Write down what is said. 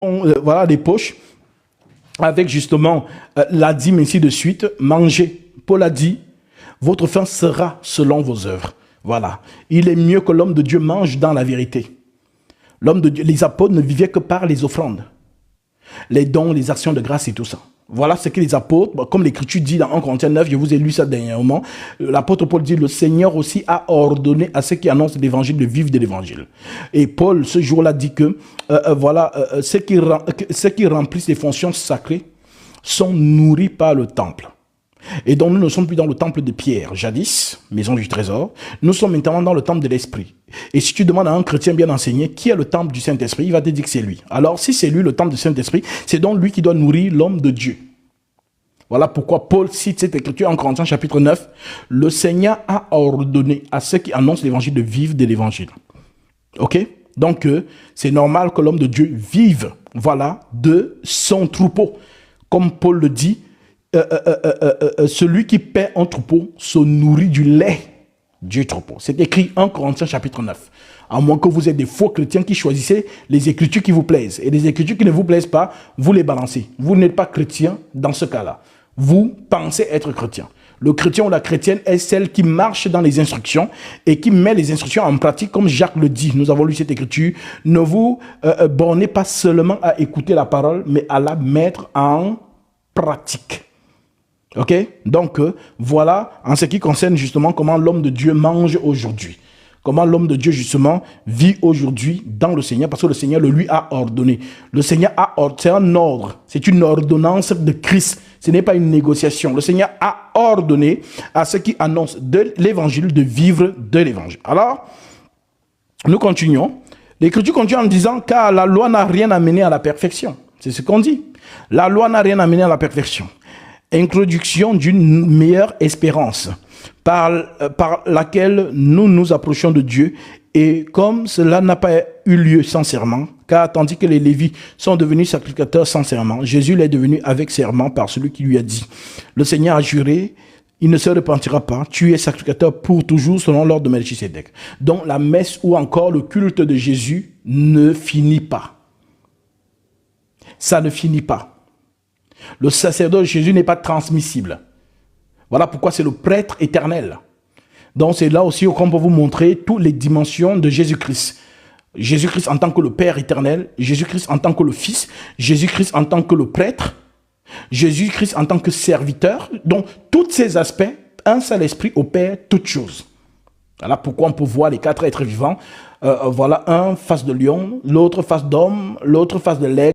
voilà, des poches avec justement la dîme ainsi de suite. Mangez. Paul a dit, votre fin sera selon vos œuvres. Voilà. Il est mieux que l'homme de Dieu mange dans la vérité. L'homme de Dieu, les apôtres ne vivaient que par les offrandes, les dons, les actions de grâce et tout ça. Voilà ce que les apôtres, comme l'Écriture dit dans 1 Corinthiens 9, je vous ai lu ça dernièrement, l'apôtre Paul dit, le Seigneur aussi a ordonné à ceux qui annoncent l'évangile de vivre de l'évangile. Et Paul, ce jour-là, dit que ceux qui remplissent les fonctions sacrées sont nourris par le temple. Et donc nous ne sommes plus dans le temple de Pierre, jadis, maison du trésor, nous sommes maintenant dans le temple de l'Esprit. Et si tu demandes à un chrétien bien enseigné qui est le temple du Saint-Esprit, il va te dire que c'est lui. Alors si c'est lui le temple du Saint-Esprit, c'est donc lui qui doit nourrir l'homme de Dieu. Voilà pourquoi Paul cite cette écriture en Corinthiens chapitre 9. Le Seigneur a ordonné à ceux qui annoncent l'évangile de vivre de l'évangile. Ok? Donc c'est normal que l'homme de Dieu vive, voilà, de son troupeau. Comme Paul le dit, celui qui paie un troupeau se nourrit du lait du troupeau. C'est écrit en Corinthiens chapitre 9. À moins que vous êtes des faux chrétiens qui choisissez les écritures qui vous plaisent. Et les écritures qui ne vous plaisent pas, vous les balancez. Vous n'êtes pas chrétien dans ce cas-là. Vous pensez être chrétien. Le chrétien ou la chrétienne est celle qui marche dans les instructions et qui met les instructions en pratique, comme Jacques le dit. Nous avons lu cette écriture. Ne vous bornez pas seulement à écouter la parole, mais à la mettre en pratique. Ok? Donc, voilà en ce qui concerne justement comment l'homme de Dieu mange aujourd'hui. Comment l'homme de Dieu justement vit aujourd'hui dans le Seigneur, parce que le Seigneur le lui a ordonné. Le Seigneur a ordonné, c'est un ordre, c'est une ordonnance de Christ. Ce n'est pas une négociation. Le Seigneur a ordonné à ceux qui annoncent de l'évangile de vivre de l'évangile. Alors, nous continuons. L'Écriture continue en disant, car la loi n'a rien amené à la perfection. C'est ce qu'on dit. La loi n'a rien amené à la perfection. Introduction d'une meilleure espérance par laquelle nous nous approchons de Dieu, et comme cela n'a pas eu lieu sans serment, car tandis que les Lévites sont devenus sacrificateurs sans serment, Jésus l'est devenu avec serment par celui qui lui a dit, le Seigneur a juré, il ne se repentira pas, tu es sacrificateur pour toujours selon l'ordre de Melchisédek. Donc la messe ou encore le culte de Jésus ne finit pas. Ça ne finit pas. Le sacerdoce de Jésus n'est pas transmissible. Voilà pourquoi c'est le prêtre éternel. Donc c'est là aussi qu'on peut vous montrer toutes les dimensions de Jésus-Christ. Jésus-Christ en tant que le Père éternel, Jésus-Christ en tant que le Fils, Jésus-Christ en tant que le prêtre, Jésus-Christ en tant que serviteur. Donc tous ces aspects, un seul esprit opère toutes choses. Voilà pourquoi on peut voir les quatre êtres vivants. Voilà, un face de lion, l'autre face d'homme, l'autre face de l'aigle.